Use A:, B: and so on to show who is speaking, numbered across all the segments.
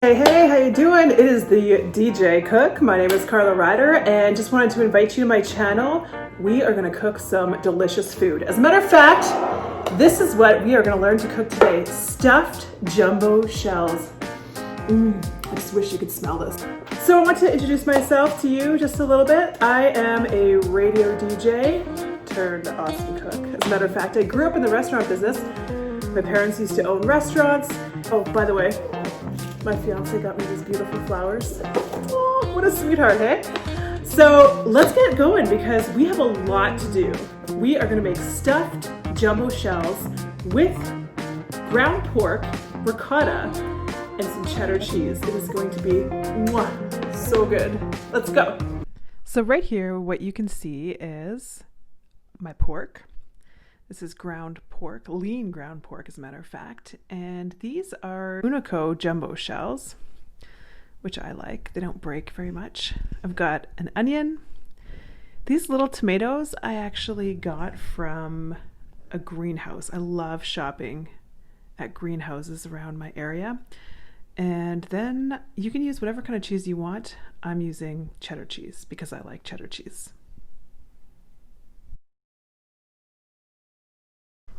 A: Hey, how you doing? It is the DJ Cook. My name is Carla Ryder and just wanted to invite you to my channel. We are gonna cook some delicious food. As a matter of fact, this is what we are gonna learn to cook today. Stuffed jumbo shells. I just wish you could smell this. So I want to introduce myself to you just a little bit. I am a radio DJ turned awesome cook. As a matter of fact, I grew up in the restaurant business. My parents used to own restaurants. Oh, by the way, my fiance got me these beautiful flowers. Oh, what a sweetheart, hey? So let's get going because we have a lot to do. We are gonna make stuffed jumbo shells with ground pork, ricotta, and some cheddar cheese. It is going to be so good. Let's go. So right here, what you can see is my pork. This is ground pork, lean ground pork as a matter of fact. And these are Unico jumbo shells, which I like. They don't break very much. I've got an onion. These little tomatoes I actually got from a greenhouse. I love shopping at greenhouses around my area. And then you can use whatever kind of cheese you want. I'm using cheddar cheese because I like cheddar cheese.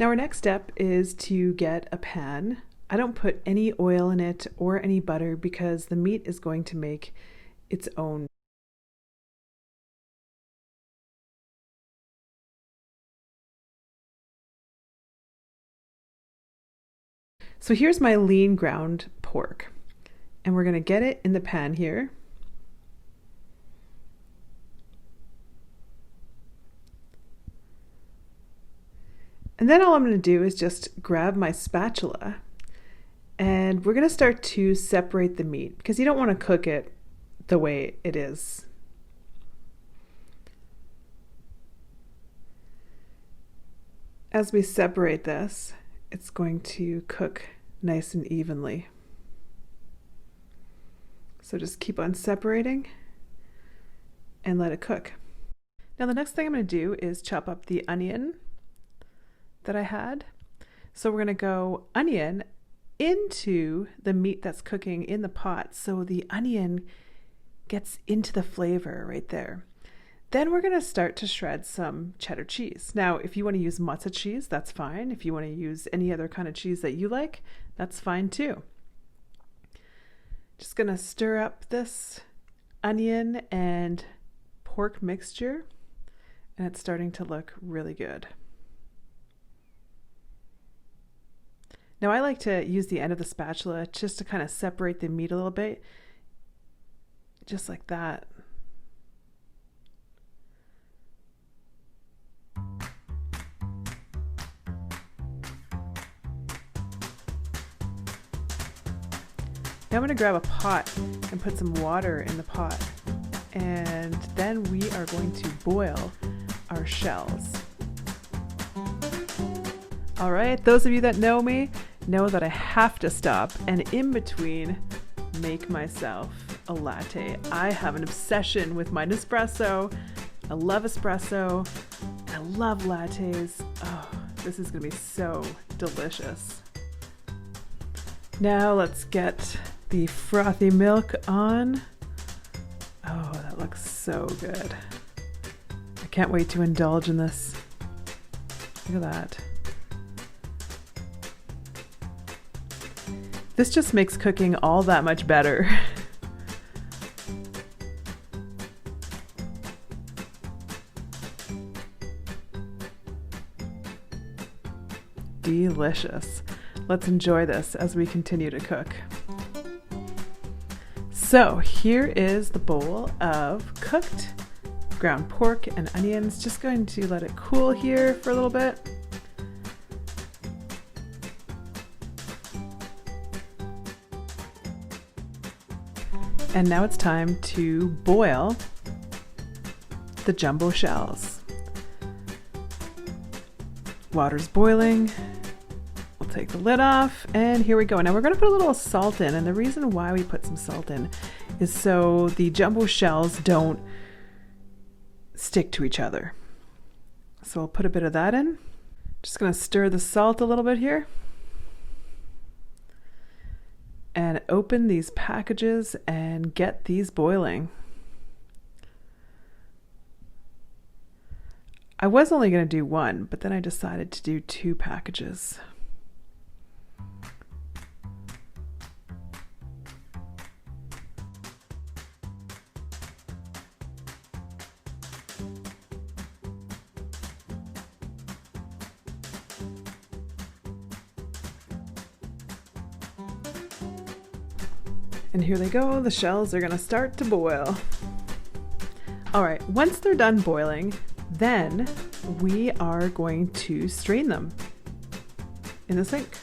A: Now our next step is to get a pan. I don't put any oil in it or any butter because the meat is going to make its own. So here's my lean ground pork, and we're going to get it in the pan here. And then all I'm going to do is just grab my spatula and we're going to start to separate the meat because you don't want to cook it the way it is. As we separate this, it's going to cook nice and evenly. So just keep on separating and let it cook. Now the next thing I'm going to do is chop up the onion that I had. So we're going to go onion into the meat that's cooking in the pot so the onion gets into the flavor right there. Then we're going to start to shred some cheddar cheese. Now if you want to use mozza cheese, that's fine. If you want to use any other kind of cheese that you like, that's fine too. Just going to stir up this onion and pork mixture, and it's starting to look really good. Now I like to use the end of the spatula just to kind of separate the meat a little bit, just like that. Now I'm going to grab a pot and put some water in the pot, and then we are going to boil our shells. All right, those of you that know me know that I have to stop and in between make myself a latte. I have an obsession with my Nespresso. I love espresso. I love lattes. Oh, this is gonna be so delicious. Now let's get the frothy milk on. Oh, that looks so good. I can't wait to indulge in this. Look at that. This just makes cooking all that much better. Delicious. Let's enjoy this as we continue to cook. So here is the bowl of cooked ground pork and onions. Just going to let it cool here for a little bit. And now it's time to boil the jumbo shells. Water's boiling. We'll take the lid off and here we go. Now we're going to put a little salt in, and the reason why we put some salt in is so the jumbo shells don't stick to each other. So I'll put a bit of that in. Just going to stir the salt a little bit here. and open these packages and get these boiling. I was only going to do one, but then I decided to do 2 packages. And here they go, the shells are gonna start to boil. All right, once they're done boiling, then we are going to strain them in the sink.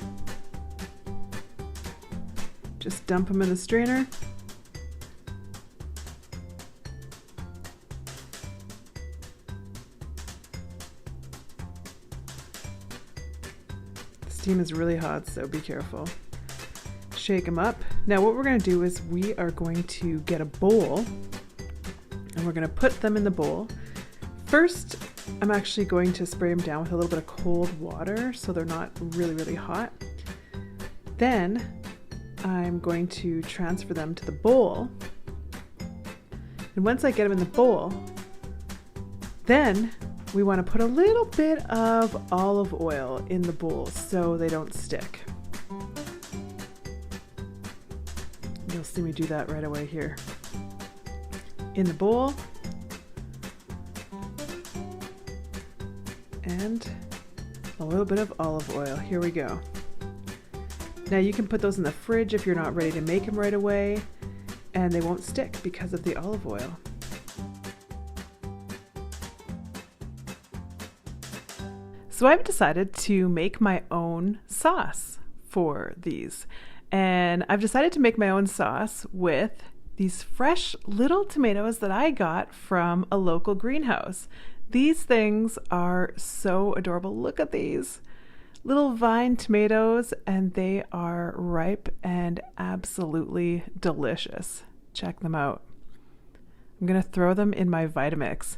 A: Just dump them in the strainer. The steam is really hot, so be careful. Shake them up. Now what we're going to do is we are going to get a bowl and we're going to put them in the bowl. First, I'm actually going to spray them down with a little bit of cold water so they're not really hot. Then I'm going to transfer them to the bowl. And once I get them in the bowl, then we want to put a little bit of olive oil in the bowl so they don't stick. You'll see me do that right away here. In the bowl. And a little bit of olive oil. Here we go. Now you can put those in the fridge if you're not ready to make them right away, and they won't stick because of the olive oil. So I've decided to make my own sauce for these. And I've decided to make my own sauce with these fresh little tomatoes that I got from a local greenhouse. These things are so adorable. Look at these little vine tomatoes, and they are ripe and absolutely delicious. Check them out. I'm going to throw them in my Vitamix.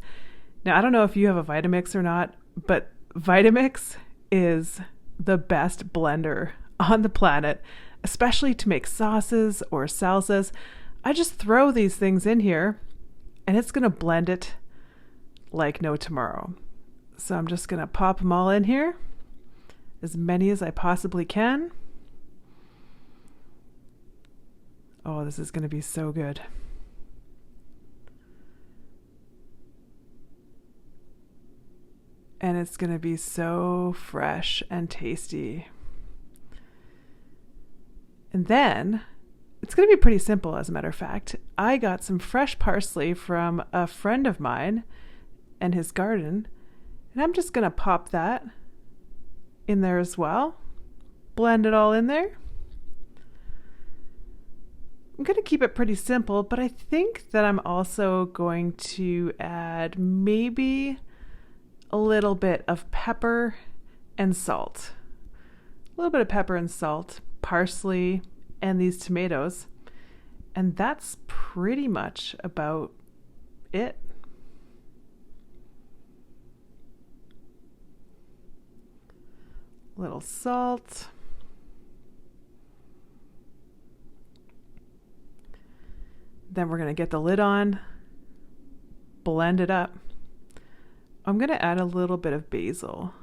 A: Now, I don't know if you have a Vitamix or not, but Vitamix is the best blender on the planet, especially to make sauces or salsas. I just throw these things in here and it's going to blend it like no tomorrow. So I'm just going to pop them all in here, as many as I possibly can. Oh, this is going to be so good. And it's going to be so fresh and tasty. And then it's going to be pretty simple, as a matter of fact. I got some fresh parsley from a friend of mine and his garden, and I'm just going to pop that in there as well. Blend it all in there. I'm going to keep it pretty simple, but I think that I'm also going to add maybe a little bit of pepper and salt. A little bit of pepper and salt, parsley, and these tomatoes. And that's pretty much about it. Little salt. Then we're going to get the lid on, blend it up. I'm going to add a little bit of basil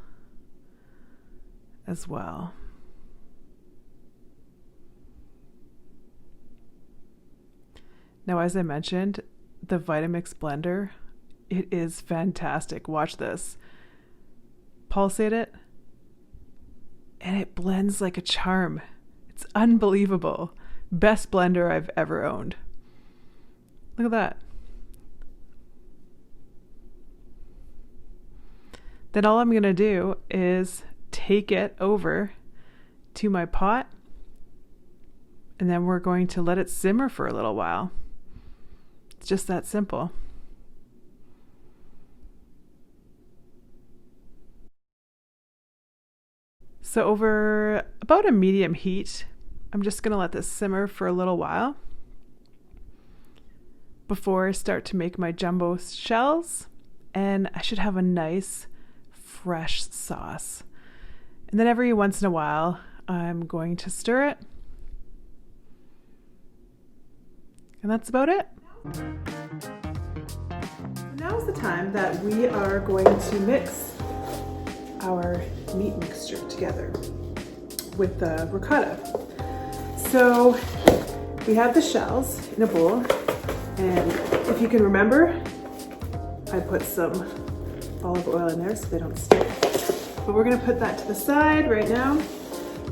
A: as well. Now, as I mentioned, the Vitamix blender, it is fantastic. Watch this. Pulsate it, and it blends like a charm. It's unbelievable. Best blender I've ever owned. Look at that. Then all I'm going to do is take it over to my pot, and then we're going to let it simmer for a little while. It's just that simple. So over about a medium heat, I'm just going to let this simmer for a little while before I start to make my jumbo shells, and I should have a nice fresh sauce. And then every once in a while, I'm going to stir it. And that's about it. Now is the time that we are going to mix our meat mixture together with the ricotta. So we have the shells in a bowl, and if you can remember, I put some olive oil in there so they don't stick. But we're gonna put that to the side right now,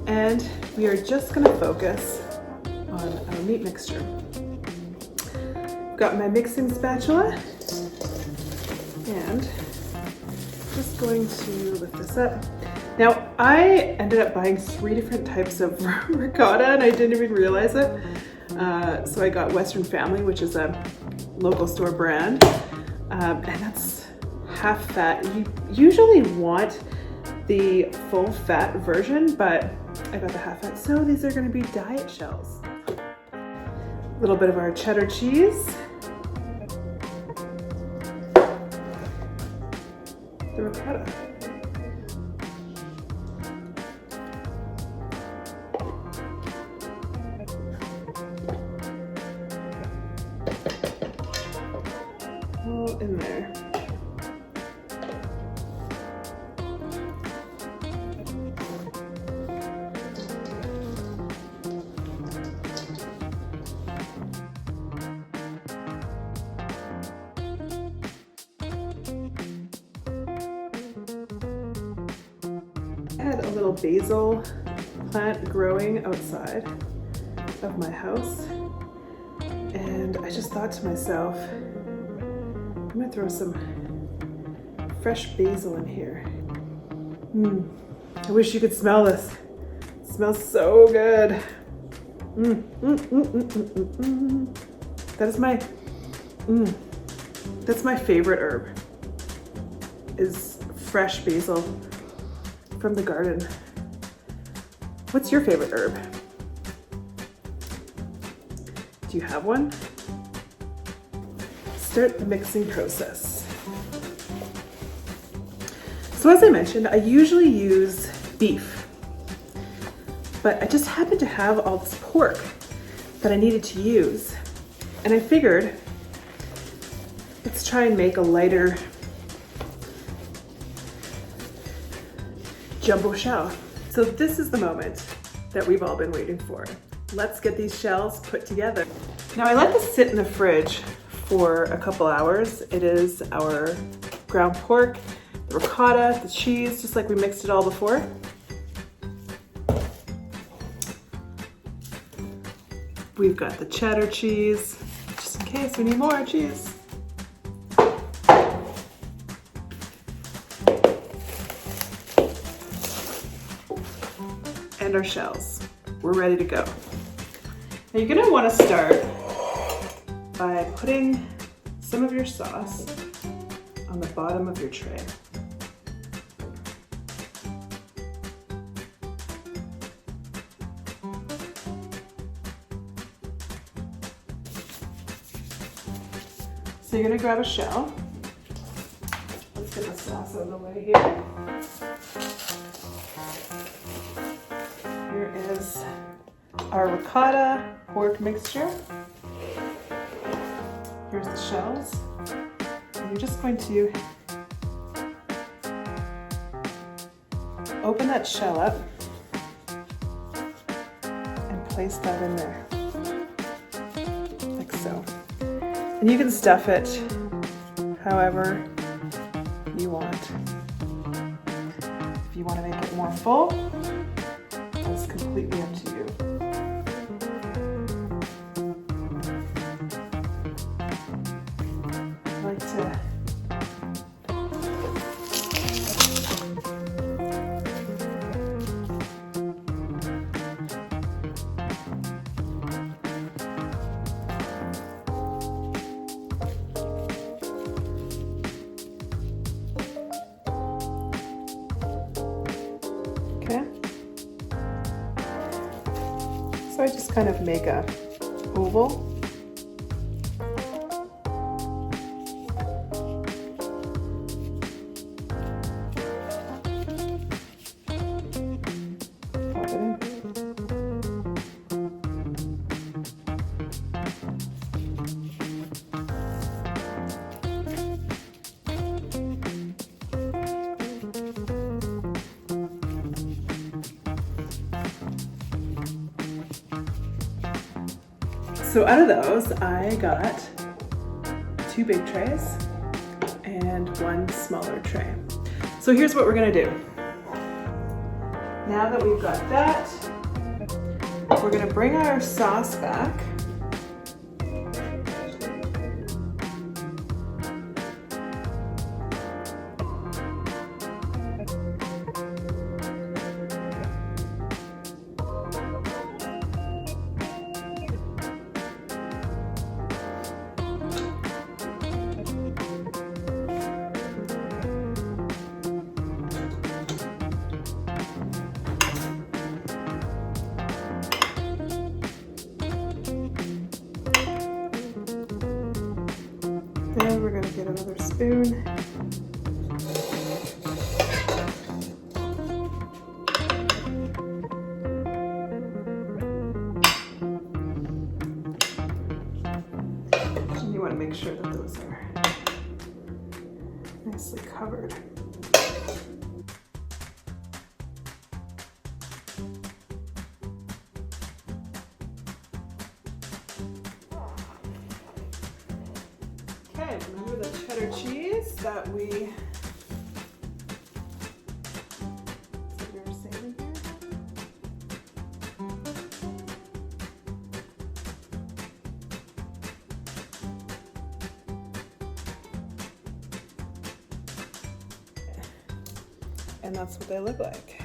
A: and we are just gonna focus on our meat mixture. I've got my mixing spatula, and just going to lift this up. Now, I ended up buying 3 different types of ricotta, and I didn't even realize it. So I got Western Family, which is a local store brand, and that's half fat. You usually want the full fat version, but I got the half fat. So these are going to be diet shells. A little bit of our cheddar cheese. The ricotta. All in there. I had a little basil plant growing outside of my house, and I just thought to myself, I'm gonna throw some fresh basil in here. I wish you could smell this. It smells so good. That's my favorite herb, is fresh basil from the garden. What's your favorite herb? Do you have one? Start the mixing process. So as I mentioned, I usually use beef, but I just happened to have all this pork that I needed to use. And I figured, let's try and make a lighter jumbo shell. So this is the moment that we've all been waiting for. Let's get these shells put together. Now I let this sit in the fridge for a couple hours. It is our ground pork, the ricotta, the cheese, just like we mixed it all before. We've got the cheddar cheese, just in case we need more cheese. And our shells. We're ready to go. Now you're gonna wanna start by putting some of your sauce on the bottom of your tray. So you're gonna grab a shell. Let's get the sauce out of the way here. Here is our ricotta pork mixture. Here's the shells. And you're just going to open that shell up and place that in there, like so. And you can stuff it however you want. If you want to make it more full, that's completely up to you. I like to okay. So I just kind of make a oval. Pop it in. So out of those, I got 2 big trays and 1 smaller tray. So here's what we're gonna do. Now that we've got that, we're gonna bring our sauce back. Then we're going to get another spoon. And you want to make sure that those are nicely covered. Okay, remember the cheddar cheese that we were saving here? And that's what they look like.